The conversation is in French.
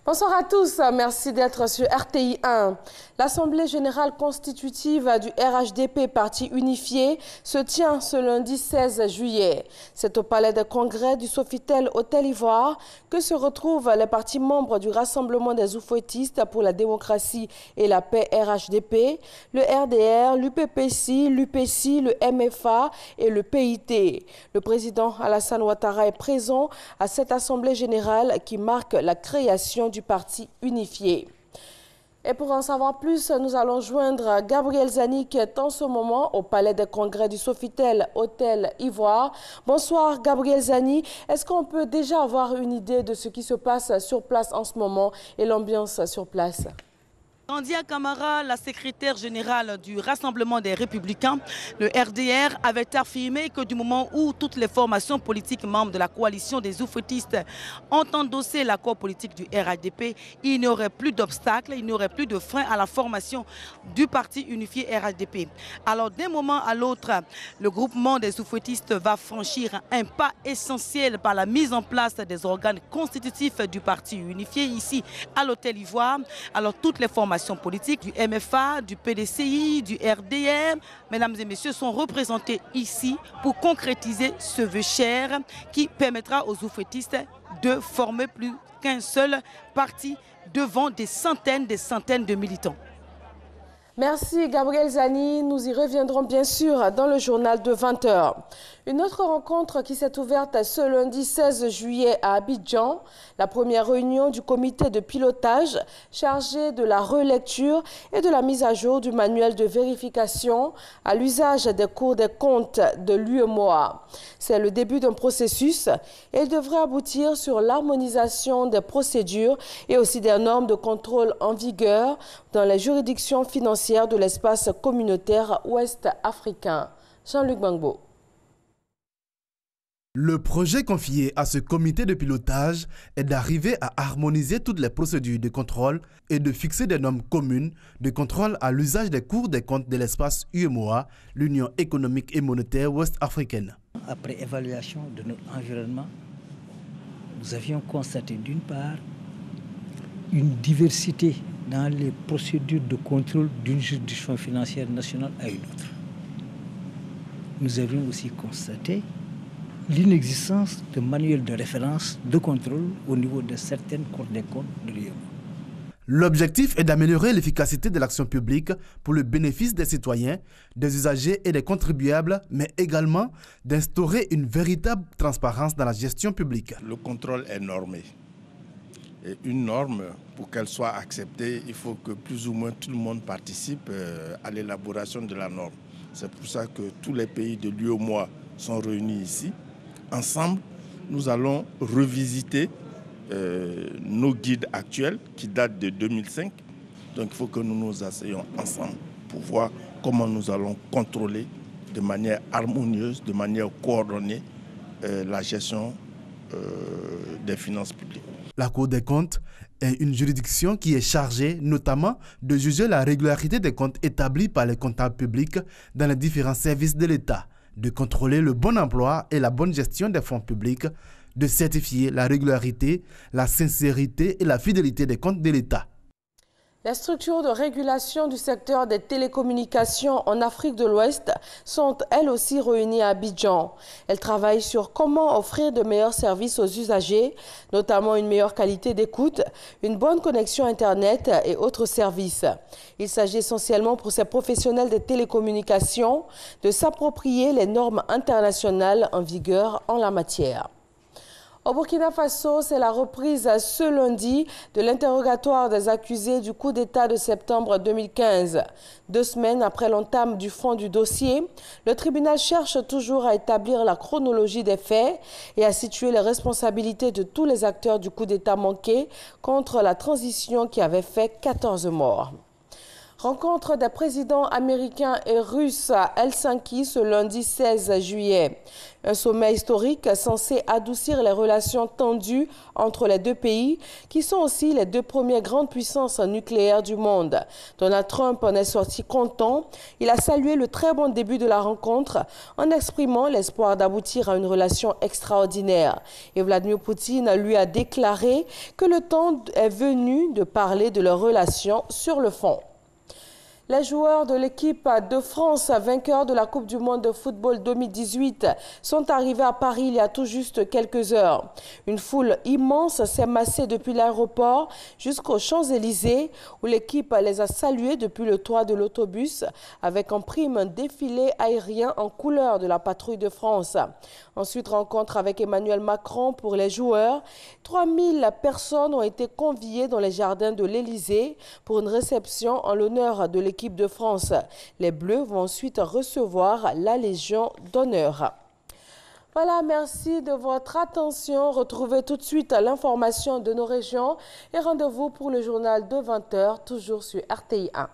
Bonsoir à tous, merci d'être sur RTI 1. L'Assemblée générale constitutive du RHDP Parti unifié se tient ce lundi 16 juillet. C'est au palais de congrès du Sofitel Hôtel Ivoire que se retrouvent les partis membres du Rassemblement des oufouettistes pour la démocratie et la paix RHDP, le RDR, l'UPPC, l'UPC, le MFA et le PIT. Le président Alassane Ouattara est présent à cette Assemblée générale qui marque la création du Parti unifié. Et pour en savoir plus, nous allons joindre Gabriel Zani qui est en ce moment au palais des congrès du Sofitel Hôtel Ivoire. Bonsoir Gabriel Zani. Est-ce qu'on peut déjà avoir une idée de ce qui se passe sur place en ce moment et l'ambiance sur place? Gandia Camara, la secrétaire générale du Rassemblement des Républicains, le RDR, avait affirmé que du moment où toutes les formations politiques membres de la coalition des oufouettistes ont endossé l'accord politique du RHDP, il n'y aurait plus d'obstacles, il n'y aurait plus de frein à la formation du parti unifié RHDP. Alors d'un moment à l'autre, le groupement des oufouettistes va franchir un pas essentiel par la mise en place des organes constitutifs du parti unifié ici à l'Hôtel Ivoire. Alors toutes les formations politiques du MFA, du PDCI, du RDR, mesdames et messieurs, sont représentés ici pour concrétiser ce vœu cher qui permettra aux oufouettistes de former plus qu'un seul parti devant des centaines de militants. Merci Gabriel Zani, nous y reviendrons bien sûr dans le journal de 20 h. Une autre rencontre qui s'est ouverte ce lundi 16 juillet à Abidjan, la première réunion du comité de pilotage chargé de la relecture et de la mise à jour du manuel de vérification à l'usage des cours des comptes de l'UEMOA. C'est le début d'un processus et il devrait aboutir sur l'harmonisation des procédures et aussi des normes de contrôle en vigueur dans les juridictions financières de l'espace communautaire ouest africain. Jean-Luc Bangbo. Le projet confié à ce comité de pilotage est d'arriver à harmoniser toutes les procédures de contrôle et de fixer des normes communes de contrôle à l'usage des cours des comptes de l'espace UEMOA, l'Union économique et monétaire ouest-africaine. Après évaluation de notre environnement, nous avions constaté d'une part une diversité dans les procédures de contrôle d'une juridiction financière nationale à une autre. Nous avions aussi constaté l'inexistence de manuels de référence de contrôle au niveau de certaines cours des comptes de l'UEMOA. L'objectif est d'améliorer l'efficacité de l'action publique pour le bénéfice des citoyens, des usagers et des contribuables, mais également d'instaurer une véritable transparence dans la gestion publique. Le contrôle est normé. Et une norme, pour qu'elle soit acceptée, il faut que plus ou moins tout le monde participe à l'élaboration de la norme. C'est pour ça que tous les pays de l'UEMOA sont réunis ici. Ensemble, nous allons revisiter nos guides actuels qui datent de 2005. Donc il faut que nous nous asseyions ensemble pour voir comment nous allons contrôler de manière harmonieuse, de manière coordonnée la gestion des finances publiques. La Cour des comptes est une juridiction qui est chargée notamment de juger la régularité des comptes établis par les comptables publics dans les différents services de l'État, de contrôler le bon emploi et la bonne gestion des fonds publics, de certifier la régularité, la sincérité et la fidélité des comptes de l'État. Les structures de régulation du secteur des télécommunications en Afrique de l'Ouest sont elles aussi réunies à Abidjan. Elles travaillent sur comment offrir de meilleurs services aux usagers, notamment une meilleure qualité d'écoute, une bonne connexion Internet et autres services. Il s'agit essentiellement pour ces professionnels des télécommunications de s'approprier les normes internationales en vigueur en la matière. Au Burkina Faso, c'est la reprise ce lundi de l'interrogatoire des accusés du coup d'État de septembre 2015. 2 semaines après l'entame du fond du dossier, le tribunal cherche toujours à établir la chronologie des faits et à situer les responsabilités de tous les acteurs du coup d'État manqué contre la transition qui avait fait 14 morts. Rencontre des présidents américains et russes à Helsinki ce lundi 16 juillet. Un sommet historique censé adoucir les relations tendues entre les deux pays, qui sont aussi les deux premières grandes puissances nucléaires du monde. Donald Trump en est sorti content. Il a salué le très bon début de la rencontre en exprimant l'espoir d'aboutir à une relation extraordinaire. Et Vladimir Poutine lui a déclaré que le temps est venu de parler de leurs relations sur le fond. Les joueurs de l'équipe de France, vainqueurs de la Coupe du monde de football 2018, sont arrivés à Paris il y a tout juste quelques heures. Une foule immense s'est massée depuis l'aéroport jusqu'aux Champs-Élysées, où l'équipe les a salués depuis le toit de l'autobus, avec en prime un défilé aérien en couleur de la patrouille de France. Ensuite, rencontre avec Emmanuel Macron pour les joueurs. 3000 personnes ont été conviées dans les jardins de l'Élysée pour une réception en l'honneur de l'équipe de France. Les Bleus vont ensuite recevoir la Légion d'honneur. Voilà, merci de votre attention. Retrouvez tout de suite l'information de nos régions et rendez-vous pour le journal de 20 h, toujours sur RTI 1.